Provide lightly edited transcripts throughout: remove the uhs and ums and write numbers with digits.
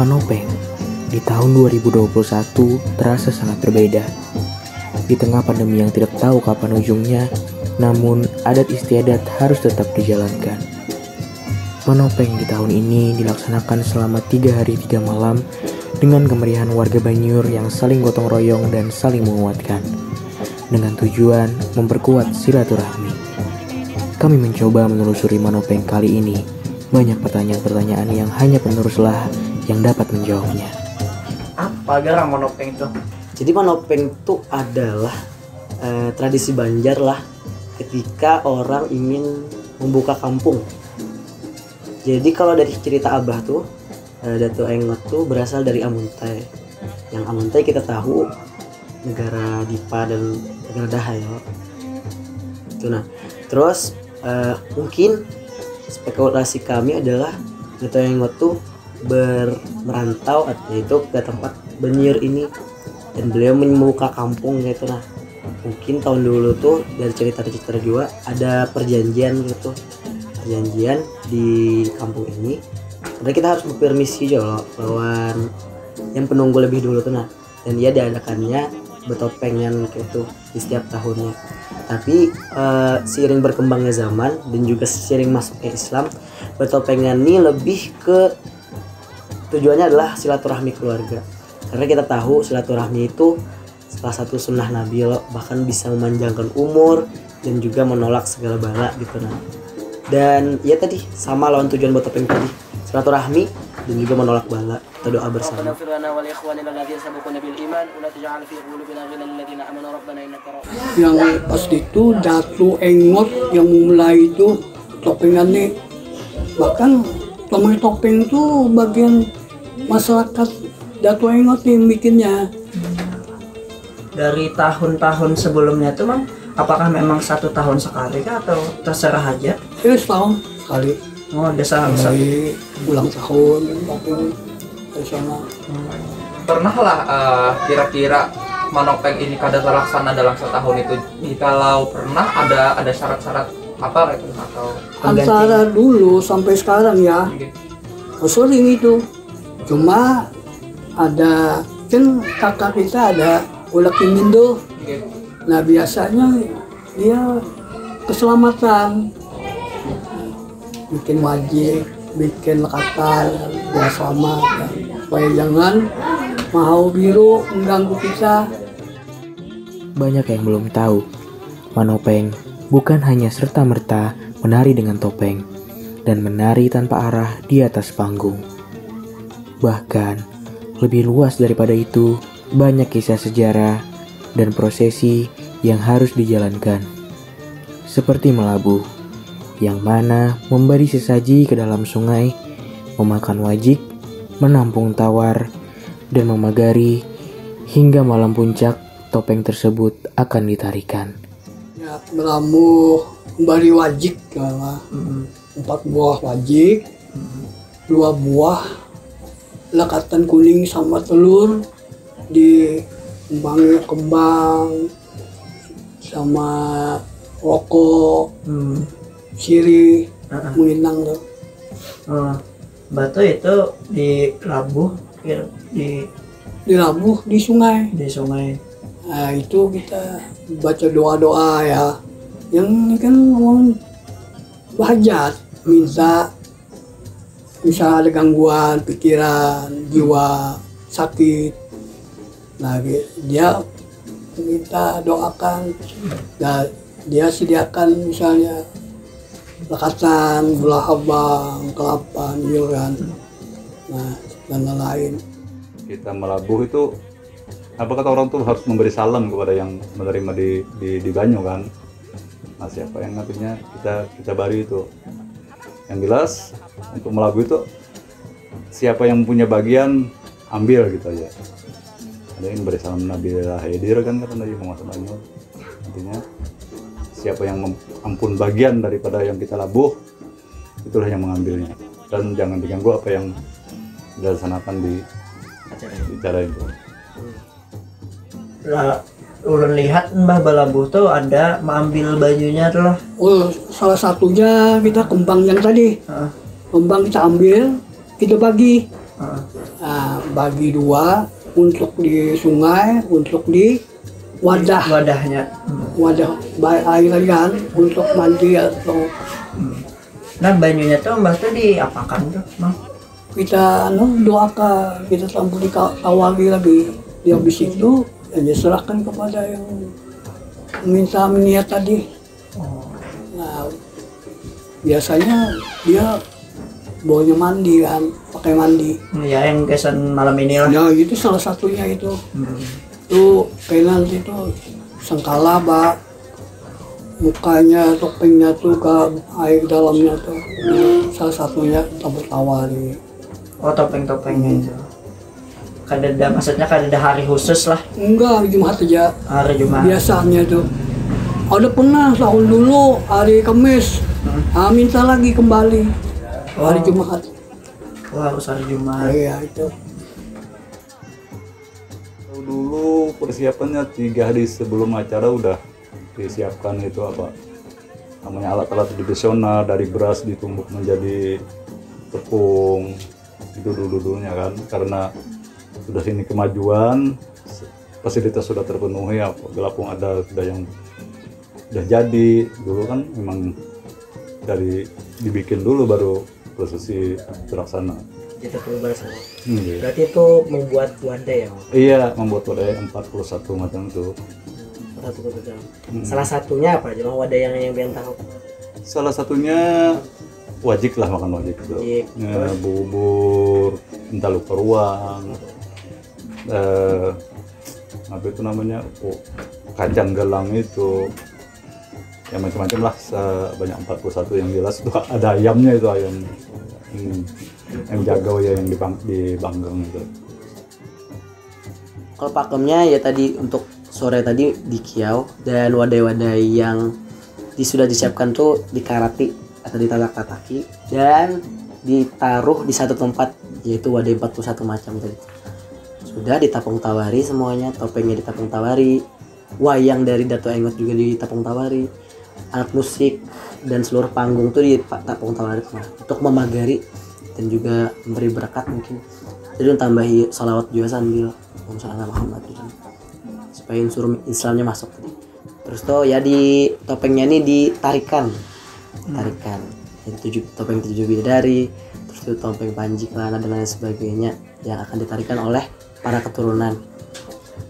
Manopeng di tahun 2021 terasa sangat berbeda. Di tengah pandemi yang tidak tahu kapan ujungnya, namun adat istiadat harus tetap dijalankan. Manopeng di tahun ini dilaksanakan selama 3 hari 3 malam dengan kemeriahan warga Banjur yang saling gotong royong dan saling menguatkan, dengan tujuan memperkuat silaturahmi. Kami mencoba menelusuri Manopeng kali ini. Banyak pertanyaan-pertanyaan yang hanya peneruslah yang dapat menjawabnya. Apa gara Manopeng itu? Jadi Manopeng itu adalah tradisi Banjar lah ketika orang ingin membuka kampung. Jadi kalau dari cerita Abah tuh, Datuk Engot tuh berasal dari Amuntai. Yang Amuntai kita tahu negara Dipa dan negara Dahayo. Itu nah. Terus mungkin spekulasi kami adalah Datuk Engot tuh merantau yaitu ke tempat Banjir ini dan beliau membuka kampung gitu. Nah mungkin tahun dulu tuh dari cerita-cerita juga ada perjanjian gitu, perjanjian di kampung ini karena kita harus berpermisi juga lawan yang penunggu lebih dulu tuh. Nah dan dia diadakannya betopengan gitu di setiap tahunnya. Tapi seiring berkembangnya zaman dan juga seiring masuknya Islam, betopengan ini lebih ke tujuannya adalah silaturahmi keluarga. Karena kita tahu silaturahmi itu salah satu sunnah Nabi loh, bahkan bisa memanjangkan umur dan juga menolak segala bala gitu. Nah dan ya tadi sama lawan tujuan botopeng tadi, silaturahmi dan juga menolak bala. Kita doa bersama. Yang pasti itu Datuk Engot yang memulai itu topengannya, bahkan topeng itu bagian masyarakat Datuk Engot yang bikinnya. Dari tahun-tahun sebelumnya tuh Bang, apakah memang 1 tahun sekali kah atau terserah aja? Setahun sekali. Oh, desa dari ulang tahun topeng dari sana. Pernah lah kira-kira Manopeng ini kada terlaksana dalam setahun itu. Kalau pernah ada syarat-syarat apa gitu atau Antara dulu sampai sekarang ya, sering itu. Cuma ada kan kakak kita ada Ulak Mindo. Nah biasanya dia keselamatan, bikin wajib, bikin lekatan biar selamat ya. Supaya jangan mau biru mengganggu kita. Banyak yang belum tahu, Manopeng bukan hanya serta-merta menari dengan topeng dan menari tanpa arah di atas panggung. Bahkan, lebih luas daripada itu, banyak kisah sejarah dan prosesi yang harus dijalankan. Seperti melabuh, yang mana memberi sesaji ke dalam sungai, memakan wajik, menampung tawar, dan memagari, hingga malam puncak topeng tersebut akan ditarikan. Ya, melabuh memberi wajik lah. 4 buah wajik, 2 buah lekatan kuning sama telur di kembang sama rokok, sirih, menginang tuh. Batu itu dilabuh Dilabuh di sungai. Nah itu kita baca doa-doa ya. Yang ini kan ngomong hajat, minta bisa ada gangguan pikiran, jiwa, sakit. Nah dia minta doakan, nah, dia sediakan misalnya lekatan, gula abang, kelapa, iuran, nah dan lain-lain. Kita melabuh itu apa kata orang tuh harus memberi salam kepada yang menerima di banyu kan. Nah siapa yang nantinya kita bari itu. Yang jelas untuk melabuh itu siapa yang punya bagian ambil gitu aja. Ada yang memberi salam Nabi Hadir kan kata Nabi Muhammad banyu. Nantinya siapa yang ampun bagian daripada yang kita labuh, itulah yang mengambilnya. Dan jangan diganggu apa yang dilaksanakan di acara itu. Lah, ulun lihat Mbah Balabuh tuh ada mengambil bajunya tuh lah. Oh, salah satunya kita kembang yang tadi. Kembang kita ambil, kita bagi. bagi dua, untuk di sungai, untuk di wadah Wadahnya. air kan, untuk mandi atau Nah banyunya tuh Mbah tuh diapakan tuh, Mang? kita doakan, kita tampung di kawali lagi. Di habis itu ya diserahkan kepada yang minta niat tadi. Nah, biasanya dia bawanya mandi kan, pakai mandi. Ya yang kesan malam ini lah. Ya itu salah satunya itu. Itu kainan itu sengkala, Pak. Mukanya, topengnya tuh ke air dalamnya tuh. Salah satunya tabur tawari. Oh topeng-topengnya itu. Kadada, maksudnya kadada hari khusus lah. Enggak, Jumat aja. Hari Jumat. Biasanya tuh. Ada pernah tahun dulu hari Kamis. Minta lagi kembali. Hari Jumat. Wah harus hari Jumat. Iya itu. Dulu persiapannya 3 hari sebelum acara udah disiapkan itu apa namanya alat-alat tradisional, dari beras ditumbuk menjadi tepung itu dulunya kan, karena sudah sini kemajuan, fasilitas sudah terpenuhi, apa gelapung ada sudah yang udah jadi. Dulu kan memang dari dibikin dulu baru prosesi terlaksana. Itu bahasa. Iya. Berarti itu membuat wadah ya. Iya, membuat wadah 41 macam itu. Satu betul. Salah satunya apa? Cuma wadah yang pengen tahu. Salah satunya wajib lah, makan wajib itu. Wajib. Ya, bubur, entah lupa ruang, apa itu namanya, kacang gelang itu, ya macam-macam lah, sebanyak 41 yang jelas itu ada ayamnya, itu ayam jago ya, yang dibanggang itu. Kalau pakemnya ya tadi untuk sore tadi di kiau, dan wadah-wadah yang sudah disiapkan tuh dikarati atau ditatak-tataki dan ditaruh di satu tempat, yaitu wadah 41 macam tadi. Sudah ditapung tawari semuanya, topengnya ditapung tawari, wayang dari Dato Engot juga ditapung tawari, alat musik dan seluruh panggung tuh ditapung tawari untuk memagari dan juga memberi berkat mungkin. Jadi tambahi salawat juga sambil Allahumma Muhammad gitu, supaya unsur Islamnya masuk tadi. Terus tuh ya di topengnya ini ditarikan jadi topeng 7 bidadari, terus tuh topeng panji, kelana dan lain sebagainya yang akan ditarikan oleh para keturunan.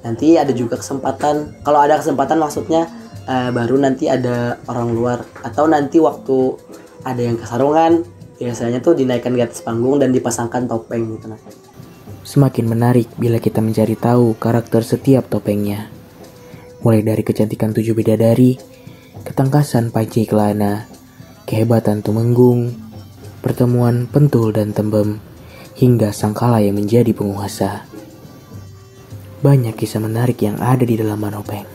Nanti ada juga kesempatan, kalau ada kesempatan maksudnya baru nanti ada orang luar, atau nanti waktu ada yang kesarungan biasanya tuh dinaikkan ke atas panggung dan dipasangkan topeng gitu. Semakin menarik bila kita mencari tahu karakter setiap topengnya. Mulai dari kecantikan 7 bidadari, ketangkasan panji kelana, kehebatan tumenggung, pertemuan pentul dan tembem, hingga sangkala yang menjadi penguasa. Banyak kisah menarik yang ada di dalam Manopeng.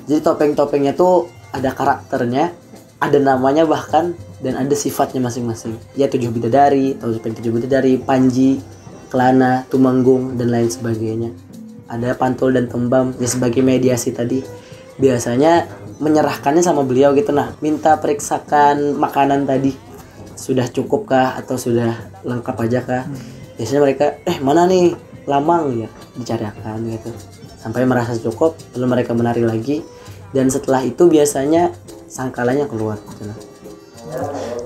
Jadi topeng-topengnya tuh ada karakternya, ada namanya bahkan, dan ada sifatnya masing-masing. Ya 7 bidadari, topeng 7 bidadari, panji, kelana, tumenggung, dan lain sebagainya. Ada pantul dan tembam ya sebagai mediasi tadi. Biasanya menyerahkannya sama beliau gitu, nah minta periksakan makanan tadi sudah cukup kah atau sudah lengkap aja kah. Biasanya mereka mana nih lamang ya, dicarikan gitu sampai merasa cukup, lalu mereka menari lagi, dan setelah itu biasanya sangkalanya keluar gitu. Nah,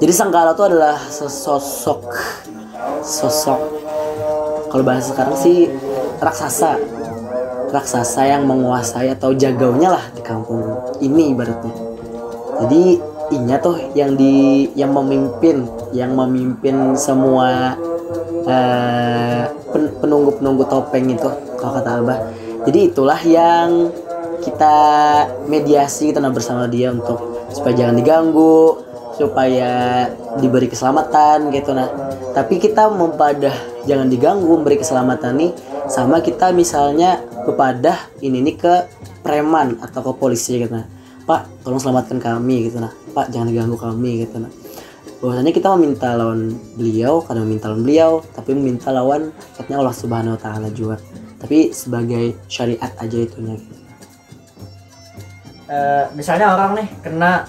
jadi sangkala itu adalah sosok kalau bahasa sekarang sih raksasa yang menguasai atau jagaunya lah di kampung ini ibaratnya. Jadi inya tuh yang memimpin semua penunggu topeng itu kalau kata Abah. Jadi itulah yang kita mediasi kita bersama dia untuk supaya jangan diganggu, supaya diberi keselamatan gitu. Nah, tapi kita mempadah jangan diganggu, memberi keselamatan nih sama kita misalnya kepada ini ke preman atau ke polisi gitu. Nah, Pak tolong selamatkan kami gitu. Nah, Pak jangan diganggu kami gitu. Nah, bahwasanya kita meminta lawan beliau, kadang meminta lawan beliau, tapi meminta lawan katanya Allah Subhanahu Wa Taala juga. Tapi sebagai syariat aja itunya gitu. Misalnya orang nih kena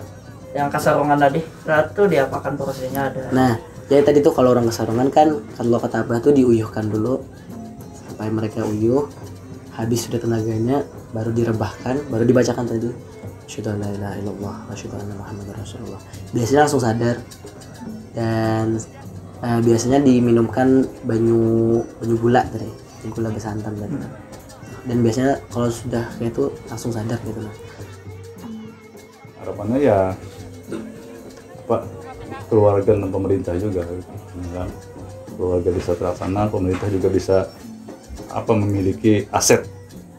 yang kasarungan tadi, itu diapakan prosesnya ada? Nah, jadi tadi tuh kalau orang kesarungan kan kalau kata Abah tuh diuyuhkan dulu, sampai mereka uyuh, habis sudah tenaganya, baru direbahkan, baru dibacakan tadi asyhadu an la ilaha illallah wa asyhadu anna muhammadar rasulullah. Biasanya langsung sadar, dan biasanya diminumkan banyu gula tadi, gula besantan tadi. Dan biasanya kalau sudah kayak itu langsung sadar gitu lah. Harapannya ya apa, keluarga dan pemerintah juga kan, keluarga bisa terlaksana, pemerintah juga bisa apa, memiliki aset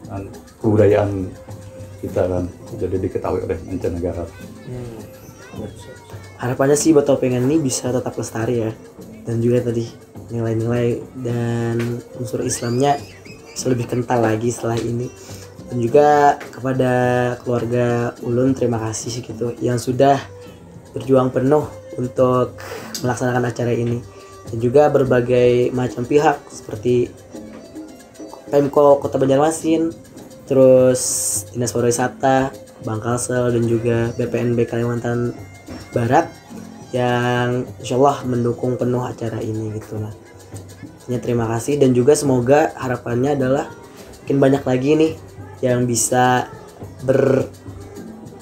dan kebudayaan kita kan, jadi diketahui oleh mancanegara. Harapannya sih buat topengan ini bisa tetap lestari ya, dan juga tadi nilai-nilai dan unsur Islamnya bisa lebih kental lagi setelah ini. Dan juga kepada keluarga Ulun, terima kasih gitu yang sudah berjuang penuh untuk melaksanakan acara ini, dan juga berbagai macam pihak seperti Pemko Kota Banjarmasin, terus Dinas Pariwisata, Bangkalsel, dan juga BPNB Kalimantan Barat yang insyaallah mendukung penuh acara ini gitu lah. Ya, terima kasih, dan juga semoga harapannya adalah makin banyak lagi nih yang bisa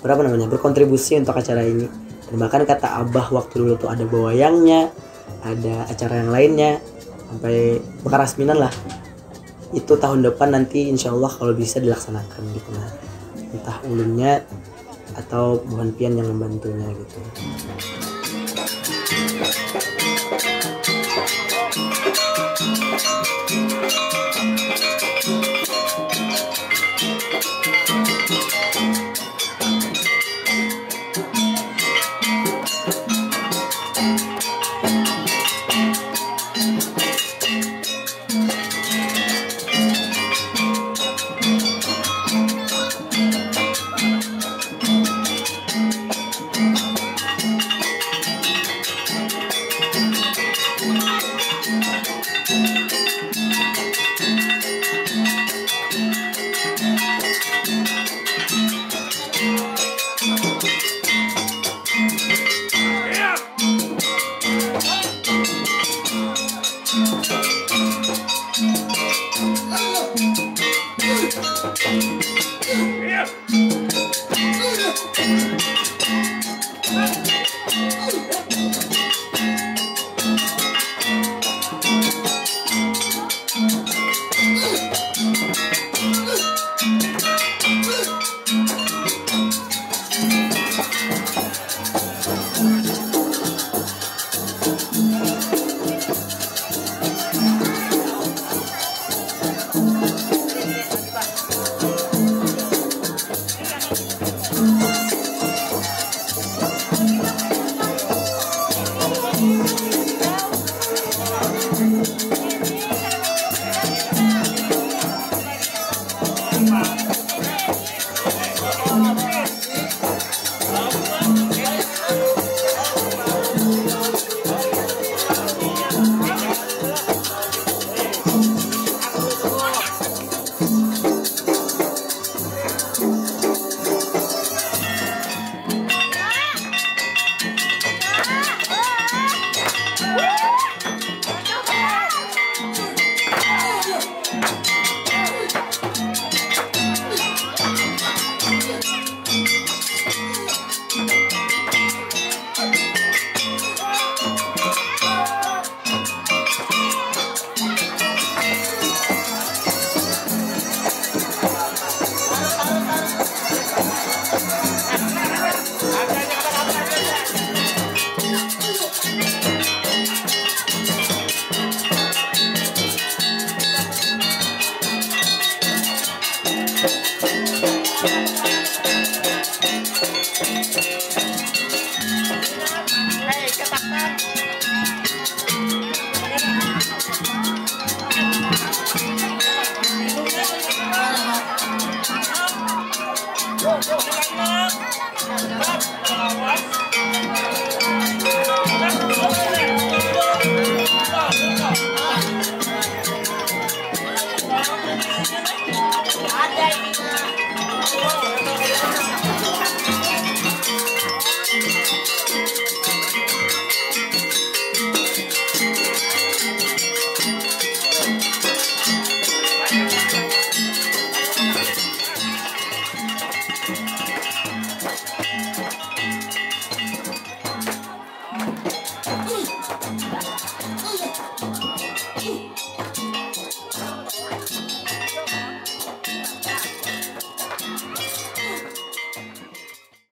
berkontribusi untuk acara ini. Dan bahkan kata Abah waktu dulu tuh ada bawayangnya, ada acara yang lainnya, sampai Bekarasminan lah. Itu tahun depan nanti insya Allah kalau bisa dilaksanakan gitu lah. Entah ulunnya atau bukan pian yang membantunya gitu. Go, go, go, go, go, go, go, go, go, go, go,